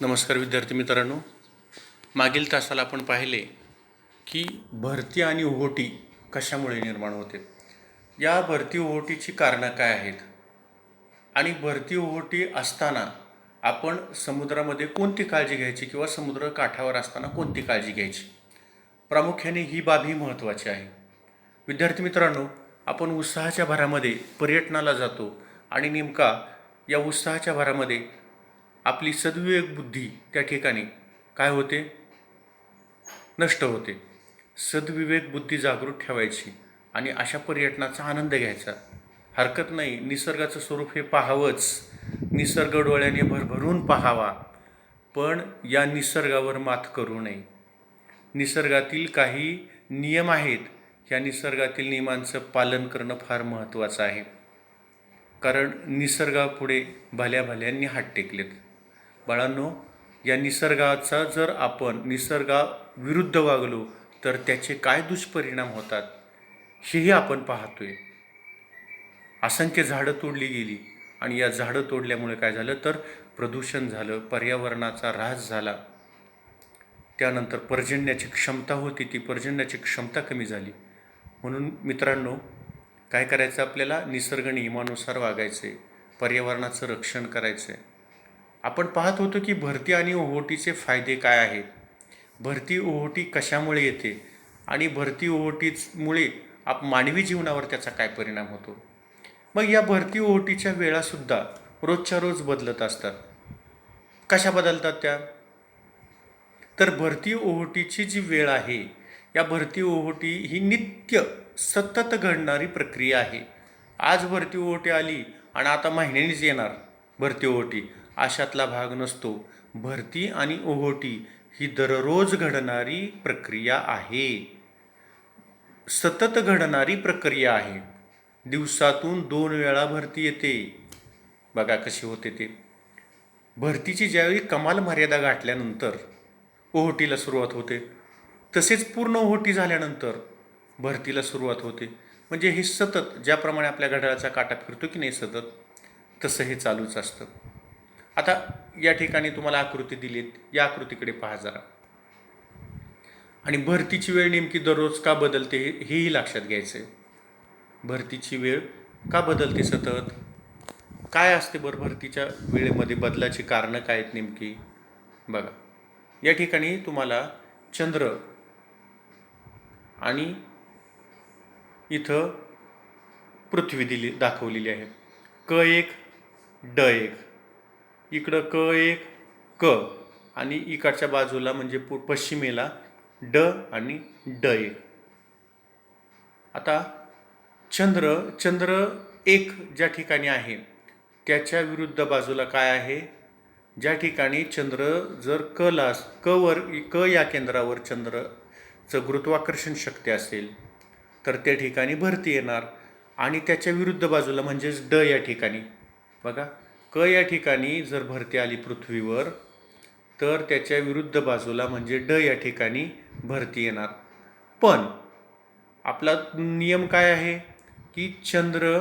नमस्कार विद्यार्थी मित्रांनो. मागील तासाला आपण पाहिले की भरती आणि ओहोटी कशामुळे निर्माण होते. या भरती ओहोटीची कारणं काय आहेत आणि भरती ओहोटी असताना आपण समुद्रामध्ये कोणती काळजी घ्यायची किंवा समुद्र काठावर असताना कोणती काळजी घ्यायची. प्रामुख्याने ही बाब ही महत्त्वाची आहे. विद्यार्थी मित्रांनो, आपण उत्साहाच्या भरामध्ये पर्यटनाला जातो आणि नेमका या उत्साहाच्या भरामध्ये आपली सद्विवेक बुद्धी त्या ठिकाणी काय होते, नष्ट होते. सद्विवेक बुद्धी जागृत ठेवायची आणि अशा पर्यटनाचा आनंद घ्यायचा. हरकत नाही, निसर्गाचं स्वरूप हे पाहावंच, निसर्ग डोळ्याने भरभरून पाहावा, पण या निसर्गावर मात करू नये. निसर्गातील काही नियम आहेत, या निसर्गातील नियमांचं पालन करणं फार महत्त्वाचं आहे. कारण निसर्गापुढे भल्या भल्यांनी हात टेकलेत. बाळांनो, या निसर्गाचा जर आपण निसर्गाविरुद्ध वागलो तर त्याचे काय दुष्परिणाम होतात हेही आपण पाहतोय. असंख्य झाडं तोडली गेली आणि या झाडं तोडल्यामुळे काय झालं तर प्रदूषण झालं, पर्यावरणाचा ऱ्हास झाला. त्यानंतर पर्जन्याची क्षमता होती, ती पर्जन्याची क्षमता कमी झाली. म्हणून मित्रांनो, काय करायचं, आपल्याला निसर्ग नियमानुसार वागायचे, पर्यावरणाचं रक्षण करायचं आहे. आपण पाहत होतो की भरती आणि ओहोटीचे फायदे काय आहेत, भरती ओहोटी कशामुळे येते आणि भरती ओहोटीमुळे मानवी जीवनावर त्याचा काय परिणाम होतो. मग या भरती ओहोटीच्या वेळासुद्धा रोजच्या रोज बदलत असतात. कशा बदलतात त्या, तर भरती ओहोटीची जी वेळ आहे, या भरती ओहोटी ही नित्य सतत घडणारी प्रक्रिया आहे. आज भरती ओहोटी आली आणि आता महिन्यानीच येणार भरती ओहोटी, अशातला भाग नसतो. भरती आणि ओहोटी ही दररोज घडणारी प्रक्रिया आहे, सतत घडणारी प्रक्रिया आहे. दिवसातून 2 वेळा भरती येते. बघा कशी होते ते. भरतीची ज्यावेळी कमाल मर्यादा गाठल्यानंतर ओहोटीला सुरुवात होते, तसेच पूर्ण ओहोटी झाल्यानंतर भरतीला सुरुवात होते. म्हणजे हे सतत, ज्याप्रमाणे आपल्या घड्याळाचा काटा फिरतो की नाही सतत, तसं हे चालूच असतं. आता या ठिकाणी तुम्हाला आकृती दिलीत, या आकृतीकडे पहा जरा. आणि भरतीची वेळ नेमकी दररोज का बदलते हेही लक्षात घ्यायचं आहे. भरतीची वेळ का बदलते सतत, काय असते बरं भरतीच्या वेळेमध्ये बदलाची कारणं काय आहेत नेमकी. बघा, या ठिकाणी तुम्हाला चंद्र आणि इथं पृथ्वी दाखवलेली आहे. क1 ड1, इकडं क1 क आणि इकडच्या बाजूला म्हणजे पश्चिमेला ड आणि ड1. आता चंद्र एक ज्या ठिकाणी आहे त्याच्या विरुद्ध बाजूला काय आहे, ज्या ठिकाणी चंद्र जर क या केंद्रावर चंद्राचं गुरुत्वाकर्षण शक्ती असेल तर त्या ठिकाणी भरती येणार. आणि त्याच्या विरुद्ध बाजूला म्हणजेच ड या ठिकाणी बघा, क या ठिकाणी जर भरती आली पृथ्वीवर तर त्याच्या विरुद्ध बाजूला म्हणजे ड या ठिकाणी भरती येणार. पण आपला नियम काय आहे की चंद्र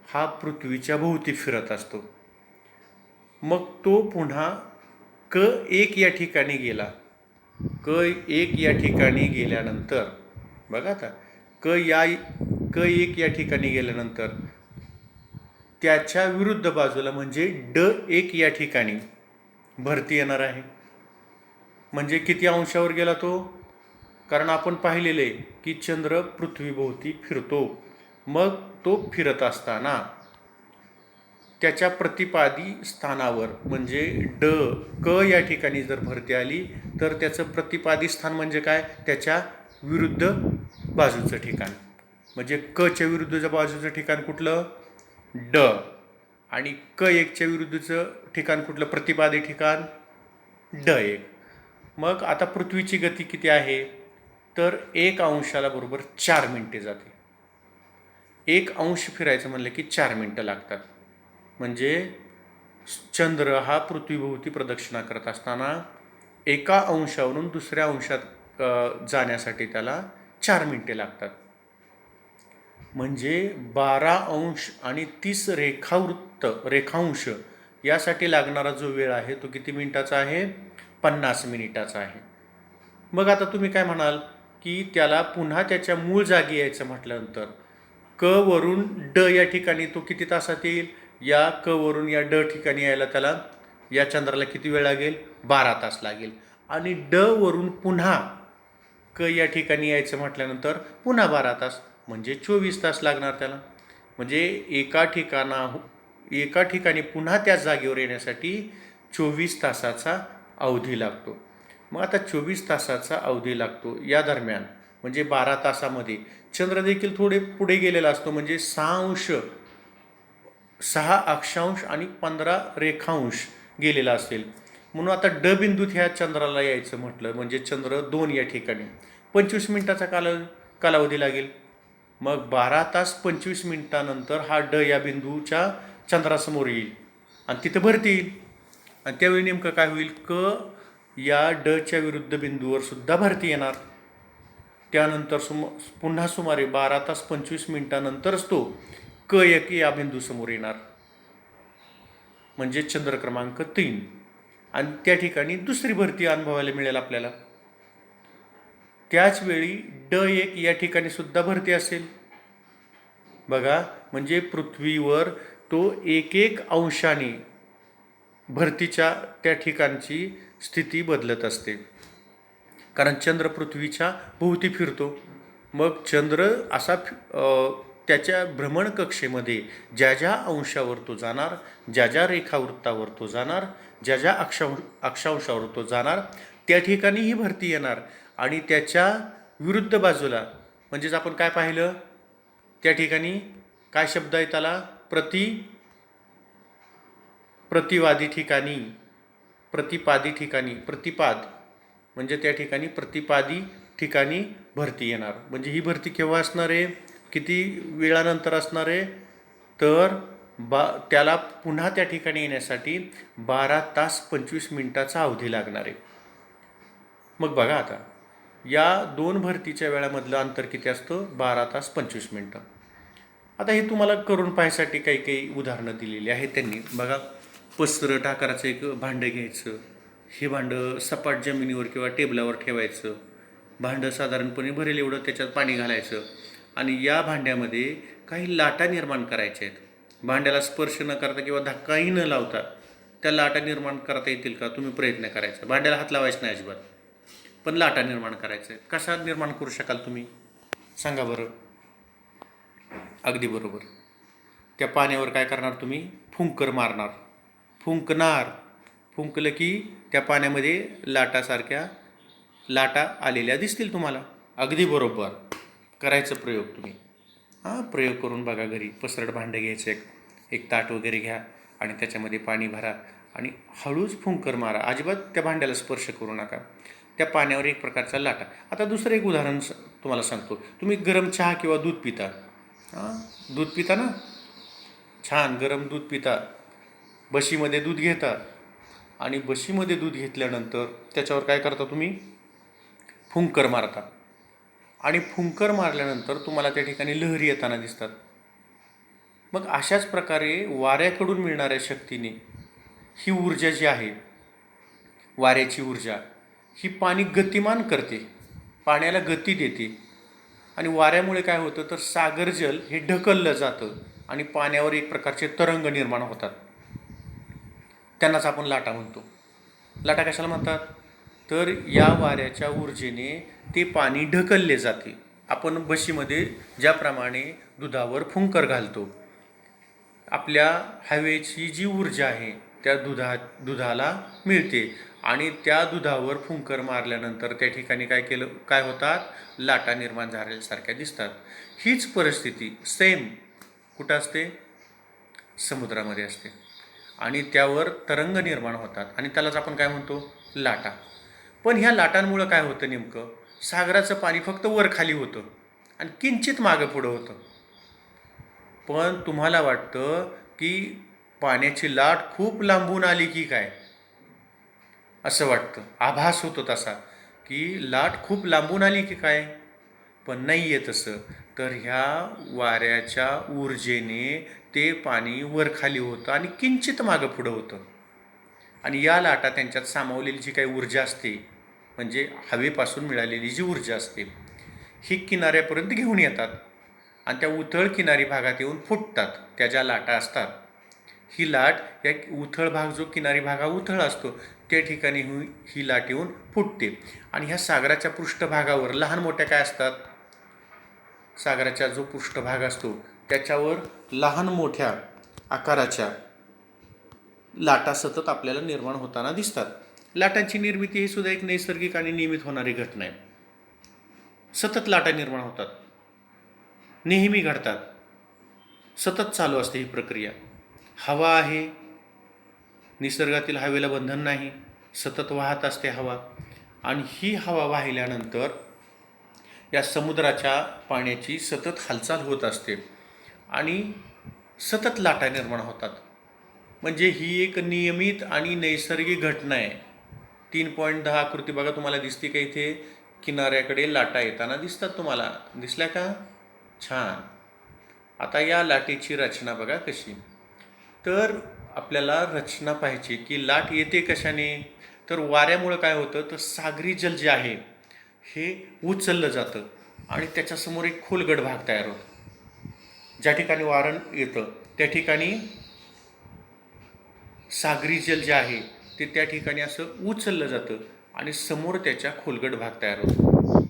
हा पृथ्वीच्या भोवती फिरत असतो. मग तो पुन्हा क1 या ठिकाणी गेला. क1 या ठिकाणी गेल्यानंतर बघा, आता क1 या ठिकाणी गेल्यानंतर त्याच्या विरुद्ध बाजूला म्हणजे ड1 या ठिकाणी भरती येणार आहे. म्हणजे किती अंशावर गेला तो, कारण आपण पाहिलेले की चंद्र पृथ्वीभोवती फिरतो. मग तो फिरत असताना त्याच्या प्रतिपादी स्थानावर म्हणजे क या ठिकाणी जर भरती आली तर त्याचं प्रतिपादी स्थान म्हणजे काय, त्याच्या विरुद्ध बाजूचं ठिकाण. म्हणजे कच्या विरुद्धच्या बाजूचं ठिकाण कुठलं, ड, आणि क1च्या विरुद्धचं ठिकाण कुठलं, प्रतिपादी ठिकाण ड1. मग आता पृथ्वीची गती किती आहे तर 1 अंशाला बरोबर 4 मिनिटे जाते. 1 अंश फिरायचं म्हणलं की 4 मिनिटं लागतात. म्हणजे चंद्र हा पृथ्वीभोवती प्रदक्षिणा करत असताना एका अंशावरून दुसऱ्या अंशात जाण्यासाठी त्याला 4 मिनिटे लागतात. म्हणजे 12 अंश आणि 30 रेखांश यासाठी लागणारा जो वेळ आहे तो किती मिनिटाचा आहे? 50 मिनिटाचा आहे. मग आता तुम्ही काय म्हणाल की त्याला पुन्हा त्याच्या मूळ जागी यायचं म्हटल्यानंतर क वरून ड या ठिकाणी तो किती तासात येईल? या क वरून या ड ठिकाणी यायला त्याला या चंद्राला किती वेळ लागेल? 12 तास लागेल. आणि ड वरून पुन्हा क या ठिकाणी यायचं म्हटल्यानंतर पुन्हा 12 तास, म्हणजे 24 तास लागणार त्याला. म्हणजे एका ठिकाणी पुन्हा त्या जागेवर येण्यासाठी 24 तासाचा अवधी लागतो. मग आता 24 तासाचा अवधी लागतो या दरम्यान म्हणजे 12 तासामध्ये चंद्र देखील थोडे पुढे गेलेला असतो, म्हणजे 6 अक्षांश आणि 15 रेखांश गेलेला असेल. म्हणून आता ड बिंदूत ह्या चंद्राला यायचं म्हटलं म्हणजे चंद्र 2 या ठिकाणी 25 मिनिटाचा कालावधी लागेल. मग 12 तास 25 मिनिटानंतर हा ड या बिंदूच्या चंद्रासमोर येईल आणि तिथं भरती येईल. आणि त्यावेळी नेमकं काय होईल? क या डच्या विरुद्ध बिंदूवर सुद्धा भरती येणार. त्यानंतर पुन्हा सुमारे 12 तास 25 मिनिटानंतरच तो क एक या बिंदूसमोर येणार, म्हणजे चंद्र क्रमांक 3. आणि त्या ठिकाणी दुसरी भरती अनुभवायला मिळेल आपल्याला. त्याच वेळी ड एक या ठिकाणी सुद्धा भरती असेल. बघा, म्हणजे पृथ्वीवर तो 1 अंशाने भरतीच्या त्या ठिकाणची स्थिती बदलत असते, कारण चंद्र पृथ्वीच्या भोवती फिरतो. मग चंद्र असा त्याच्या भ्रमण कक्षेमध्ये ज्या ज्या अंशावर तो जाणार, ज्या ज्या रेखावृत्तावर तो जाणार, ज्या ज्या अक्षांशावर तो जाणार, त्या ठिकाणी ही भरती येणार. आणि त्याच्या विरुद्ध बाजूला म्हणजेच आपण काय पाहिलं त्या ठिकाणी, काय शब्द आहे त्याला? प्रतिपादी ठिकाणी म्हणजे त्या ठिकाणी प्रतिपादी ठिकाणी भरती येणार. म्हणजे ही भरती केव्हा असणार आहे? किती वेळानंतर असणार आहे? तर त्याला पुन्हा त्या ठिकाणी येण्यासाठी 12 तास 25 मिनिटाचा अवधी लागणार आहे. मग बघा आता या 2 भरतीच्या वेळामधलं अंतर किती असतं? 12 तास 25 मिनिटं. आता हे तुम्हाला करून पाहायसाठी काही काही उदाहरणं दिलेली आहेत त्यांनी. बघा, पसरट आकाराचं एक भांडं घ्यायचं. हे भांडं सपाट जमिनीवर किंवा टेबलावर ठेवायचं. भांडं साधारणपणे भरेल एवढं त्याच्यात पाणी घालायचं आणि या भांड्यामध्ये काही लाटा निर्माण करायच्या आहेत. भांड्याला स्पर्श न करता किंवा धक्काही न लावता त्या लाटा निर्माण करता येतील का? तुम्ही प्रयत्न करायचा. भांड्याला हात लावायचा नाही अजिबात, पण लाटा निर्माण करायच्या आहेत. कशा निर्माण करू शकाल तुम्ही? सांगा बरं. अगदी बरोबर. त्या पाण्यावर काय करणार तुम्ही? फुंकर मारणार. फुंकलं की त्या पाण्यामध्ये लाटासारख्या लाटा आलेल्या दिसतील तुम्हाला. अगदी बरोबर. करायचं प्रयोग तुम्ही. प्रयोग करून बघा घरी. पसरट भांडं घ्यायचं, एक ताट वगैरे घ्या आणि त्याच्यामध्ये पाणी भरा आणि हळूच फुंकर मारा. अजिबात त्या भांड्याला स्पर्श करू नका. त्या पाण्यावर एक प्रकारचा लाटा. आता दुसरं एक उदाहरण तुम्हाला सांगतो. तुम्ही गरम चहा किंवा दूध पिता. दूध पिता ना, छान गरम दूध पिता. बशीमध्ये दूध घेता आणि बशीमध्ये दूध घेतल्यानंतर त्याच्यावर काय करता तुम्ही? फुंकर मारता. आणि फुंकर मारल्यानंतर तुम्हाला त्या ठिकाणी लहरी येताना दिसतात. मग अशाच प्रकारे वाऱ्याकडून मिळणाऱ्या शक्तीने ही ऊर्जा जी आहे, वाऱ्याची ऊर्जा, ही पाणी गतिमान करते, पाण्याला गती देते. आणि वाऱ्यामुळे काय होतं तर सागरजल हे ढकललं जातं आणि पाण्यावर एक प्रकारचे तरंग निर्माण होतात. त्यांनाच आपण लाटा म्हणतो. लाटा कशाला म्हणतात? तर या वाऱ्याच्या ऊर्जेने ते पाणी ढकलले जाते. आपण बशीमध्ये ज्याप्रमाणे दुधावर फुंकर घालतो, आपल्या हवेची जी ऊर्जा आहे त्या दुधाला मिळते आणि त्या दुधावर फुंकर मारल्यानंतर त्या ठिकाणी काय होतात? लाटा निर्माण झाल्यासारख्या दिसतात. हीच परिस्थिती सेम कुठं असते? समुद्रामध्ये असते आणि त्यावर तरंग निर्माण होतात आणि त्यालाच आपण काय म्हणतो? लाटा. पण ह्या लाटांमुळं काय होतं नेमकं? सागराचं पाणी फक्त वर खाली होतं आणि किंचित मागं पुढं होतं. पण तुम्हाला वाटतं की पाण्याची लाट खूप लांबून आली की काय, असं वाटतं. आभास होतो तसा की लाट खूप लांबून आली की काय, पण नाही आहे तसं. तर ह्या वाऱ्याच्या ऊर्जेने ते पाणी वरखाली होतं आणि किंचित मागं पुढं होतं. आणि या लाटा त्यांच्यात सामावलेली जी काही ऊर्जा असते, म्हणजे हवेपासून मिळालेली जी ऊर्जा असते, ही किनाऱ्यापर्यंत घेऊन येतात आणि त्या उथळ किनारी भागात येऊन फुटतात. त्या ज्या लाटा असतात, ही लाट या उथळ भाग जो किनारी भाग हा उथळ असतो त्या ठिकाणी ही लाट येऊन फुटते. आणि ह्या सागराच्या पृष्ठभागावर लहान मोठ्या काय असतात, सागराचा जो पृष्ठभाग असतो त्याच्यावर लहान मोठ्या आकाराच्या लाटा सतत आपल्याला निर्माण होताना दिसतात. लाटांची निर्मिती ही सुद्धा एक नैसर्गिक आणि नियमित होणारी घटना आहे. सतत लाटा निर्माण होतात, नेहमी घडतात, सतत चालू असते ही प्रक्रिया. हवा आहे, निसर्गातील हवेला बंधन नाही, सतत वाहत असते हवा. आणि ही हवा वाहिल्यानंतर या समुद्राच्या पाण्याची सतत हालचाल होत असते आणि सतत लाटा निर्माण होतात. म्हणजे ही एक नियमित आणि नैसर्गिक घटना आहे. 3.10 आकृती बघा, तुम्हाला दिसते का इथे? किनाऱ्याकडे लाटा येताना दिसतात तुम्हाला, दिसल्या का? छान. आता या लाटेची रचना बघा कशी. तर आपल्याला रचना पाहिजे की लाट येते कशाने. तर वाऱ्यामुळं काय होतं, तर सागरी जल जे आहे हे उचललं जातं आणि त्याच्यासमोर एक खोलगट भाग तयार होतो. ज्या ठिकाणी वारण येतं त्या ठिकाणी सागरी जल जे आहे ते त्या ठिकाणी असं उचललं जातं आणि समोर त्याच्या खोलगट भाग तयार होतो.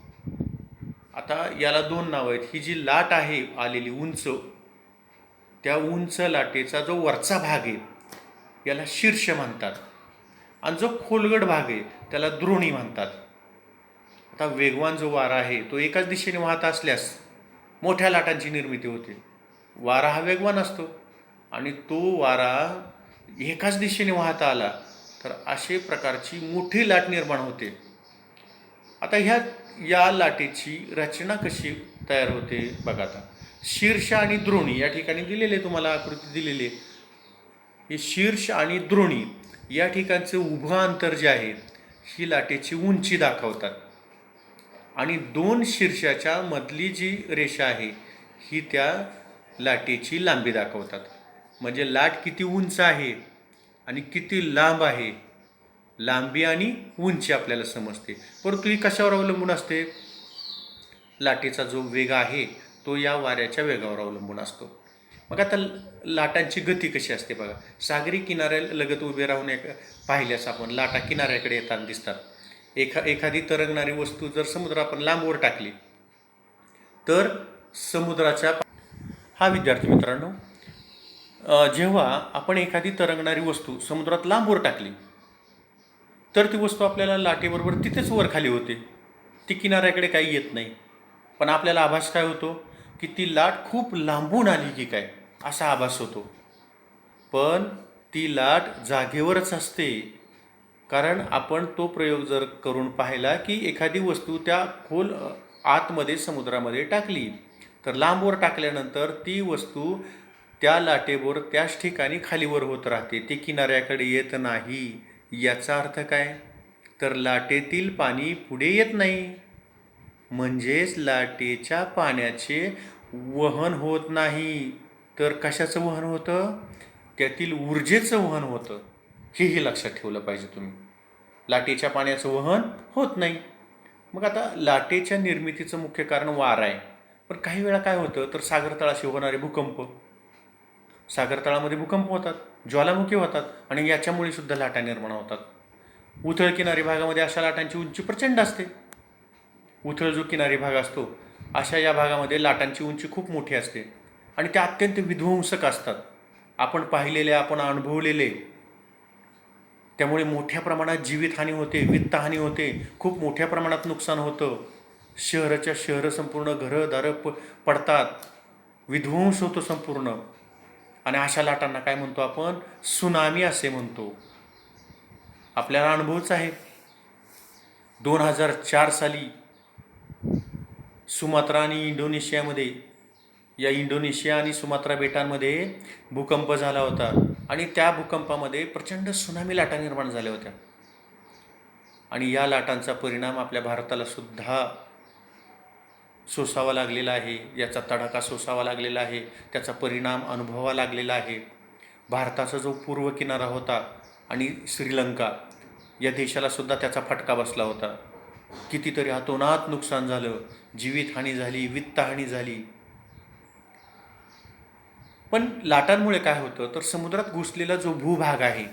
आता याला दोन नावं आहेत. ही जी लाट आहे आलेली उंच, त्या उंच लाटेचा जो वरचा भाग आहे याला शीर्ष म्हणतात आणि जो खोलगट भाग आहे त्याला द्रोणी म्हणतात. आता वेगवान जो वारा आहे तो एकाच दिशेने वाहत असल्यास मोठ्या लाटांची निर्मिती होते. वारा हा वेगवान असतो आणि तो वारा एकाच दिशेने वाहता आला तर अशा प्रकारची मोठी लाट निर्माण होते. आता या लाटेची रचना कशी तयार होते बघा. आता शीर्ष आणि द्रोणी या ठिकाणी दिलेले, तुम्हाला आकृती दिलेली आहे. हे शीर्ष आणि द्रोणी या ठिकाणचं उभं अंतर जे आहे ही लाटेची उंची दाखवतात आणि दोन शीर्षाच्या मधली जी रेषा आहे ही त्या लाटेची लांबी दाखवतात. म्हणजे लाट किती उंच आहे आणि किती लांब आहे, लांबी आणि उंची आपल्याला समजते. परंतु ही कशावर अवलंबून असते? लाटेचा जो वेग आहे तो या वाऱ्याच्या वेगावर अवलंबून असतो. मग आता लाटांची गती कशी असते बघा. सागरी किनाऱ्यालगत उभे राहून पाहिल्यास आपण लाटा किनाऱ्याकडे येताना दिसतात. एखादी तरंगणारी वस्तू जर समुद्र आपण लांबवर टाकली तर समुद्राच्या विद्यार्थी मित्रांनो, जेव्हा आपण एखादी तरंगणारी वस्तू समुद्रात लांबवर टाकली तर ती वस्तू आपल्याला लाटेबरोबर तिथेच वर खाली होते, ती किनाऱ्याकडे काही येत नाही. पण आपल्याला आभास काय होतो की ती लाट खूप लांबून आली की काय असा आभास होतो. पण ती लाट जागेवरच असते. कारण आपण तो प्रयोग जर करून पाहिला की एखादी वस्तू त्या खोल आतमध्ये समुद्रामध्ये टाकली तर लांबवर टाकल्यानंतर ती वस्तू त्या लाटेवर त्याच ठिकाणी खालीवर होत राहते, ती किनाऱ्याकडे येत नाही. याचा अर्थ काय? तर लाटेतील पाणी पुढे येत नाही, म्हणजेच लाटेच्या पाण्याचे वहन होत नाही. तर कशाचं वहन होतं? त्यातील ऊर्जेचं वहन होतं. हेही लक्षात ठेवलं पाहिजे तुम्ही. लाटेच्या पाण्याचं वहन होत नाही. मग आता लाटेच्या निर्मितीचं मुख्य कारण वारा आहे. पण काही वेळा काय होतं, तर सागरतळाशी होणारे भूकंप, सागरतळामध्ये भूकंप होतात, ज्वालामुखी होतात आणि याच्यामुळे सुद्धा लाटा निर्माण होतात. उथळ किनारी भागामध्ये अशा लाटांची उंची प्रचंड असते. उथळ जो किनारी भाग असतो अशा या भागामध्ये लाटांची उंची खूप मोठी असते आणि त्या अत्यंत विध्वंसक असतात. आपण पाहिलेले, आपण अनुभवलेले. त्यामुळे मोठ्या प्रमाणात जीवितहानी होते, वित्तहानी होते, खूप मोठ्या प्रमाणात नुकसान होतं. शहराच्या शहरं संपूर्ण घरंदारं पडतात, विध्वंस होतो संपूर्ण. आणि अशा लाटांना काय म्हणतो आपण? सुनामी असे म्हणतो. आपल्याला अनुभवच आहे. 2004 साली सुमात्रा आणि इंडोनेशियामध्ये, या इंडोनेशिया आणि सुमात्रा बेटांमध्ये भूकंप झाला होता आणि त्या भूकंपामध्ये प्रचंड सुनामी लाटा निर्माण झाल्या होत्या. आणि या लाटांचा परिणाम आपल्या भारताला सुद्धा सोसावा लागलेला आहे, याचा तडाखा सोसावा लागलेला आहे, त्याचा परिणाम अनुभवावा लागलेला आहे. भारताचा जो पूर्व किनारा होता आणि श्रीलंका या देशालासुद्धा त्याचा फटका बसला होता. कितीतरी अतोनात नुकसान झालं, जीवितहानी झाली, वित्तहानी झाली. पण लाटांमुळे काय होतं तर समुद्रात घुसलेला जो भूभाग आहे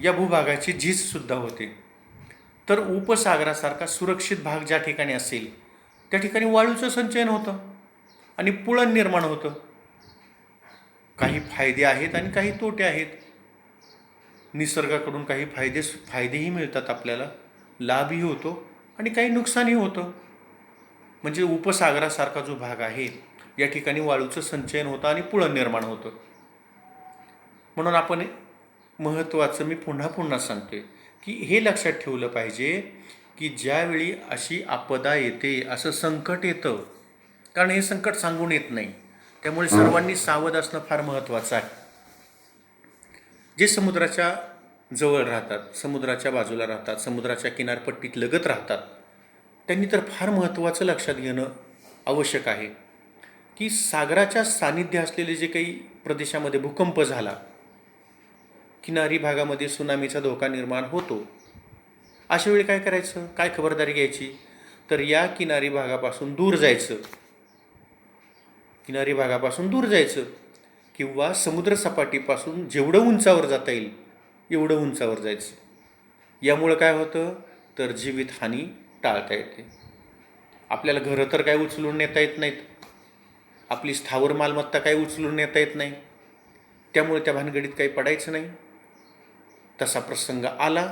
या भूभागाची झीजसुद्धा होते. तर उपसागरासारखा सुरक्षित भाग ज्या ठिकाणी असेल त्या ठिकाणी वाळूचं संचयन होतं आणि पुळण निर्माण होतं. काही फायदे आहेत आणि काही तोटे आहेत. निसर्गाकडून काही फायदेही मिळतात आपल्याला, लाभही होतो आणि काही नुकसानही होतं. म्हणजे उपसागरासारखा जो भाग आहे या ठिकाणी वाळूचं संचयन होतं आणि पुळण निर्माण होतं. म्हणून आपण महत्त्वाचं मी पुन्हा पुन्हा सांगतोय की हे लक्षात ठेवलं पाहिजे की ज्यावेळी अशी आपदा येते, असं संकट येतं, कारण हे संकट सांगून येत नाही, त्यामुळे सर्वांनी सावध असणं फार महत्त्वाचं आहे. जे समुद्राच्या जवळ राहतात, समुद्राच्या बाजूला राहतात, समुद्राच्या किनारपट्टीत लगत राहतात, त्यांनी तर फार महत्त्वाचं लक्षात घेणं आवश्यक आहे की सागराच्या सानिध्य असलेले जे काही प्रदेशामध्ये भूकंप झाला, किनारी भागामध्ये सुनामीचा धोका निर्माण होतो, अशा वेळी काय करायचं, काय खबरदारी घ्यायची, तर या किनारी भागापासून दूर जायचं, किनारी भागापासून दूर जायचं किंवा समुद्रसपाटीपासून जेवढं उंचावर जाता येईल एवढं उंचावर जायचं. यामुळं काय होतं तर जीवितहानी टाळता येते. आपल्याला घरं तर काय उचलून नेता येत नाहीत, आपली स्थावर मालमत्ता काही उचलून नेता येत नाही, त्यामुळे त्या भानगडीत काही पडायचं नाही. तसा प्रसंग आला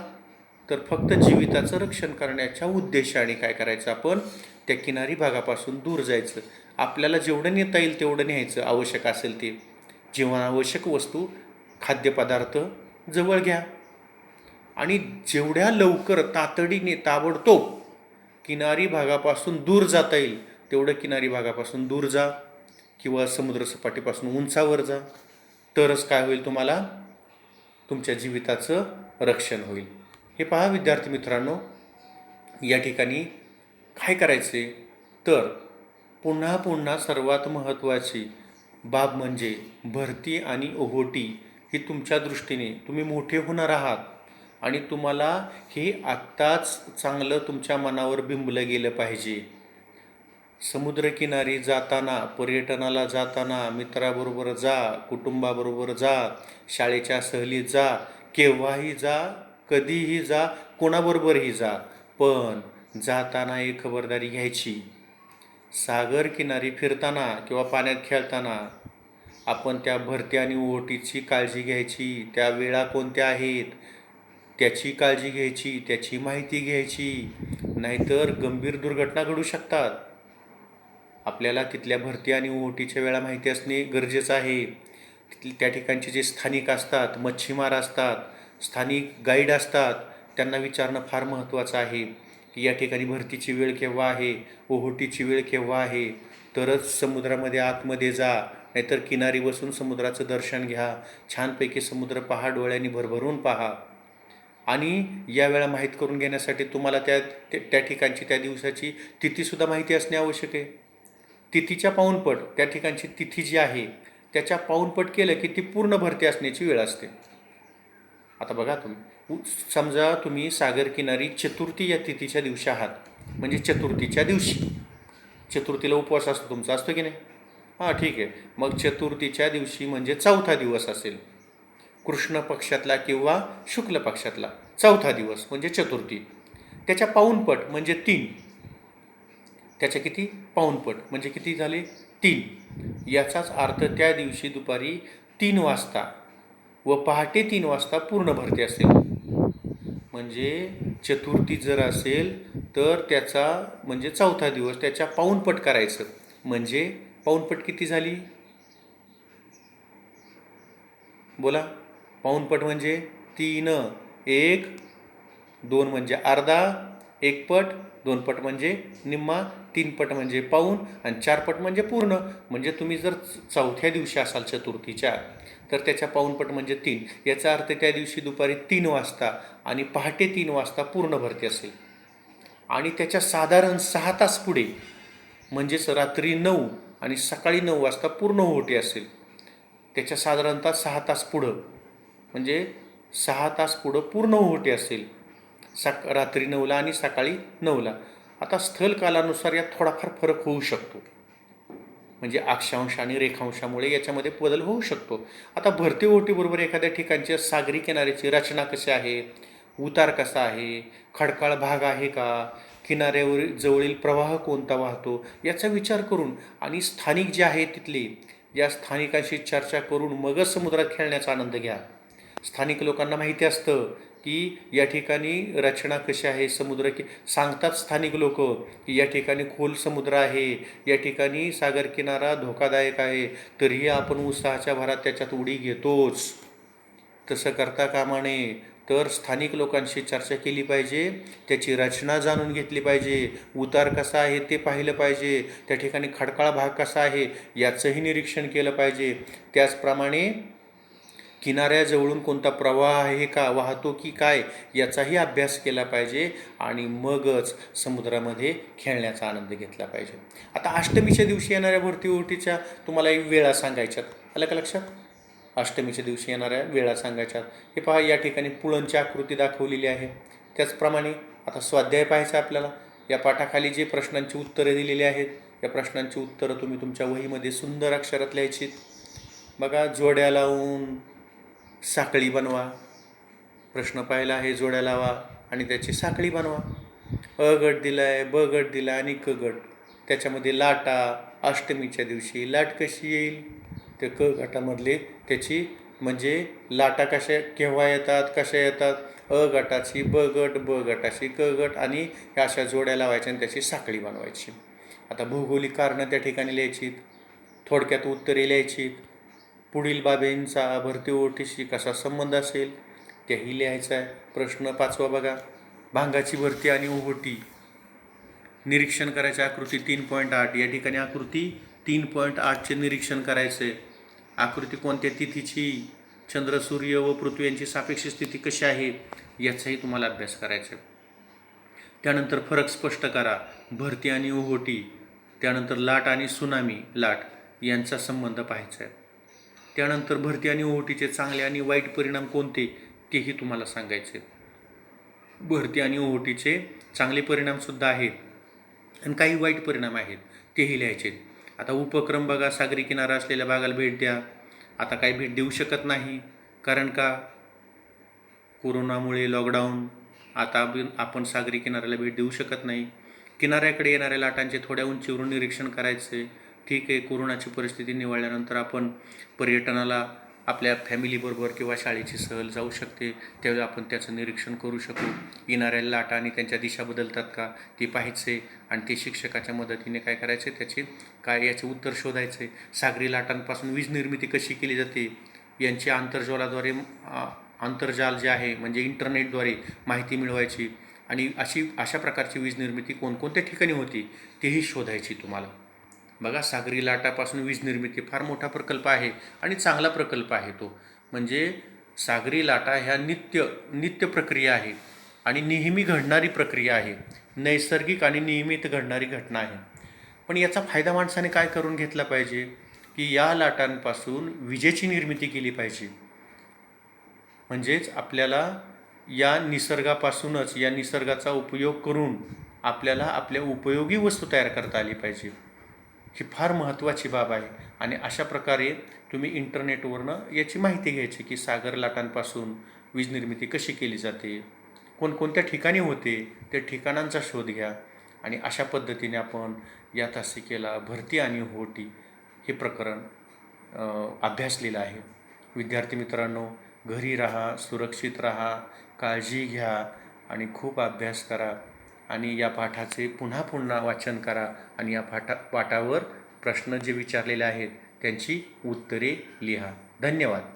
तर फक्त जीविताचं रक्षण करण्याच्या उद्देशाने काय करायचं, आपण त्या किनारी भागापासून दूर जायचं. आपल्याला जेवढं नेता येईल तेवढं न्यायचं, आवश्यक असेल ते जीवनावश्यक वस्तू, खाद्यपदार्थ जवळ घ्या आणि जेवढ्या लवकर तातडीने ताबडतोब किनारी भागापासून दूर जाता येईल तेवढं किनारी भागापासून दूर जा किंवा समुद्रसपाटीपासून उंचावर जा. तरच काय होईल, तुम्हाला तुमच्या जीविताचं रक्षण होईल. हे पहा विद्यार्थी मित्रांनो, या ठिकाणी काय करायचे तर पुन्हा पुन्हा सर्वात महत्त्वाची बाब म्हणजे भरती आणि ओहोटी ही तुमच्या दृष्टीने तुम्ही मोठे होणार आहात आणि तुम्हाला हे आत्ताच चांगलं तुमच्या मनावर बिंबलं गेलं पाहिजे. समुद्रकिनारी जाताना, पर्यटनाला जाताना मित्राबरोबर जा, कुटुंबाबरोबर जा, शाळेच्या सहलीत जा, केव्हाही जा, कधीही जा, कोणाबरोबरही जा, पण जाताना एक खबरदारी घ्यायची. सागर किनारी फिरताना किंवा पाण्यात खेळताना आपण त्या भरती आणि ओहोटीची काळजी घ्यायची. त्या वेळा कोणत्या आहेत त्याची काळजी घ्यायची, त्याची माहिती घ्यायची, नाहीतर गंभीर दुर्घटना घडू शकतात. आपल्याला तिथल्या भरती आणि ओहोटीच्या वेळा माहिती असणे गरजेचं आहे. त्या ठिकाणचे जे स्थानिक असतात, मच्छीमार असतात, स्थानिक गाईड असतात, त्यांना विचारणं फार महत्त्वाचं आहे की या ठिकाणी भरतीची वेळ केव्हा आहे, ओहोटीची वेळ केव्हा आहे. तरच समुद्रामध्ये आतमध्ये जा, नाहीतर किनारी बसून समुद्राचं दर्शन घ्या, छानपैकी समुद्र पहा, डोळ्यांनी भरभरून पहा. आणि या वेळा माहीत करून घेण्यासाठी तुम्हाला त्या ठिकाणची त्या दिवसाची तिथीसुद्धा माहिती असणे आवश्यक आहे. तिथीच्या पाऊणपट, त्या ठिकाणची तिथी जी आहे त्याच्या पाऊणपट केलं की ती पूर्ण भरती असण्याची वेळ असते. आता बघा तुम्ही, समजा तुम्ही सागरकिनारी चतुर्थी या तिथीच्या दिवशी आहात, म्हणजे चतुर्थीच्या दिवशी, चतुर्थीला उपवास असतो तुमचा, असतो की नाही? हां, ठीक आहे. मग चतुर्थीच्या दिवशी म्हणजे चौथा दिवस असेल, कृष्ण पक्षातला किंवा शुक्ल पक्षातला चौथा दिवस म्हणजे चतुर्थी. त्याच्या पाऊणपट म्हणजे 3, त्याच्या किती पाऊणपट म्हणजे किती झाले 3. याचाच अर्थ त्या दिवशी दुपारी 3 वाजता व पहाटे 3 वाजता पूर्ण भरती असेल. म्हणजे चतुर्थी जर असेल तर त्याचा म्हणजे चौथा दिवस, त्याच्या पाऊणपट करायचं. म्हणजे पाऊणपट किती झाली बोला? पाऊणपट म्हणजे 3, 1, 2 म्हणजे अर्धा, 1 पट, 2 पट म्हणजे निम्मा, 3 पट म्हणजे पाऊण आणि 4 पट म्हणजे पूर्ण. म्हणजे तुम्ही जर चौथ्या दिवशी असाल चतुर्थीच्या तर त्याच्या पाऊणपट म्हणजे 3. याचा अर्थ त्या दिवशी दुपारी 3 वाजता आणि पहाटे 3 वाजता पूर्ण भरती असेल. आणि त्याच्या साधारण 6 तास पुढे म्हणजेच रात्री 9 आणि सकाळी 9 वाजता पूर्ण ओहोटी असेल. त्याच्या साधारणतः 6 तास पुढं, म्हणजे 6 तास पुढं पूर्ण ओहोटी असेल, रात्री 9ला आणि सकाळी 9ला. आता स्थलकालानुसार यात थोडाफार फरक होऊ शकतो, म्हणजे अक्षांश आणि रेखांशामुळे याच्यामध्ये बदल होऊ शकतो. आता भरती ओहोटीबरोबर एखाद्या ठिकाणच्या सागरी किनाऱ्याची रचना कशी आहे, उतार कसा आहे, खडकाळ भाग आहे का, किनाऱ्यावर जवळील प्रवाह कोणता वाहतो, याचा विचार करून आणि स्थानिक जे आहे तिथले या स्थानिकांशी चर्चा करून मगच समुद्रात खेळण्याचा आनंद घ्या. स्थानिक लोकांना माहिती असतं की या ठिकाणी रचना कशी आहे, समुद्र सांगतात स्थानिक लोक की या ठिकाणी खोल समुद्र आहे, या ठिकाणी सागर किनारा धोकादायक आहे, तरीही आपण उत्साहाच्या भरात त्याच्यात उडी घेतोच. तसं करता कामा नये. तर स्थानिक लोकांशी चर्चा केली पाहिजे, त्याची रचना जाणून घेतली पाहिजे, उतार कसा आहे ते पाहिलं पाहिजे, त्या ठिकाणी खडकाळ भाग कसा आहे याचंही निरीक्षण केलं पाहिजे. त्याचप्रमाणे किनाऱ्याजवळून कोणता प्रवाह आहे का, वाहतो की काय, याचाही अभ्यास केला पाहिजे आणि मगच समुद्रामध्ये खेळण्याचा आनंद घेतला पाहिजे. आता अष्टमीच्या दिवशी येणाऱ्या भरती ओहोटीच्या तुम्हाला वेळा सांगायच्यात. आलं का लक्षात? अष्टमीच्या दिवशी येणाऱ्या वेळा सांगायच्यात. हे पहा, या ठिकाणी पुळणची आकृती दाखवलेली आहे. त्याचप्रमाणे आता स्वाध्याय पाहायचा आपल्याला. या पाठाखाली जे प्रश्नांची उत्तरं दिलेली आहेत, या प्रश्नांची उत्तरं तुम्ही तुमच्या वहीमध्ये सुंदर अक्षरात लिहायची. बघा, जोड्या लावून साखळी बनवा. प्रश्न पाहिला आहे, जोड्या लावा आणि त्याची साखळी बनवा. अ गट दिला आहे, ब गट दिला आणि क गट, त्याच्यामध्ये लाटा. अष्टमीच्या दिवशी लाट कशी येईल, ते क गटामधले त्याची म्हणजे लाटा कशा केव्हा येतात, कशा येतात, अ गटाची ब गट, ब गटाची क गट, आणि ह्या अशा जोड्या लावायच्या आणि त्याची साखळी बनवायची. आता भौगोलिक कारणं त्या ठिकाणी लिहायची, थोडक्यात उत्तरे लिहायची. पुढील बाबींचा भरती ओहोटीशी कसा संबंध असेल तेही लिहायचं आहे. प्रश्न 5वा बघा, भांगाची भरती आणि ओहोटी निरीक्षण करायचे. आकृती 3.8, या ठिकाणी आकृती 3.8चे निरीक्षण करायचे. आकृती कोणत्या तिथीची, चंद्र, सूर्य व पृथ्वी यांची सापेक्ष स्थिती कशी आहे याचाही तुम्हाला अभ्यास करायचा. त्यानंतर फरक स्पष्ट करा, भरती आणि ओहोटी. त्यानंतर लाट आणि सुनामी लाट यांचा संबंध पाहायचा आहे. त्यानंतर भरती आणि ओहोटीचे चांगले आणि वाईट परिणाम कोणते तेही तुम्हाला सांगायचे. भरती आणि ओहोटीचे चांगले परिणामसुद्धा आहेत आणि काही वाईट परिणाम आहेत, तेही लिहायचे. आता उपक्रम बघा, सागरी किनारा असलेल्या भागाला भेट द्या. आता काही भेट देऊ शकत नाही, कारण का, कोरोनामुळे लॉकडाऊन. आता आपण सागरी किनाऱ्याला भेट देऊ शकत नाही. किनाऱ्याकडे येणाऱ्या लाटांचे थोड्या उंचीवरून निरीक्षण करायचे. ठीक आहे, कोरोनाची परिस्थिती निवळल्यानंतर आपण पर्यटनाला आपल्या फॅमिलीबरोबर किंवा शाळेची सहल जाऊ शकते, त्यावेळी आपण त्याचं निरीक्षण करू शकू. येणाऱ्या लाटा आणि त्यांच्या दिशा बदलतात का ते पाहायचे आणि ते शिक्षकाच्या मदतीने काय करायचे, याचे उत्तर शोधायचे. सागरी लाटांपासून वीज निर्मिती कशी केली जाते यांची आंतरजाल जे आहे म्हणजे इंटरनेटद्वारे माहिती मिळवायची आणि अशा प्रकारची वीज निर्मिती कोणकोणत्या ठिकाणी होती तेही शोधायची तुम्हाला. बघा, सागरी लाटापासून वीज निर्मिती फार मोठा प्रकल्प आहे आणि चांगला प्रकल्प आहे तो. म्हणजे सागरी लाटा ह्या नित्य प्रक्रिया आहे आणि नेहमी घडणारी प्रक्रिया आहे, नैसर्गिक आणि नियमित घडणारी घटना आहे. पण याचा फायदा माणसाने काय करून घेतला पाहिजे की या लाटांपासून विजेची निर्मिती केली पाहिजे. म्हणजेच आपल्याला या निसर्गापासूनच, या निसर्गाचा उपयोग करून आपल्याला आपल्या उपयोगी वस्तू तयार करता आली पाहिजे. ही फार महत्त्वाची बाब आहे आणि अशा प्रकारे तुम्ही इंटरनेटवरनं याची माहिती घ्यायची की सागर लाटांपासून वीज निर्मिती कशी केली जाते, कोणकोणत्या ठिकाणी होते, त्या ठिकाणांचा शोध घ्या. आणि अशा पद्धतीने आपण या तासिकेला भरती आणि ओहोटी हे प्रकरण अभ्यासलेलं आहे. विद्यार्थी मित्रांनो, घरी राहा, सुरक्षित राहा, काळजी घ्या आणि खूप अभ्यास करा आणि या पाठाचे पुन्हा पुन्हा वाचन करा आणि या पाठावर प्रश्न जे विचारलेले आहेत त्यांची उत्तरे लिहा. धन्यवाद.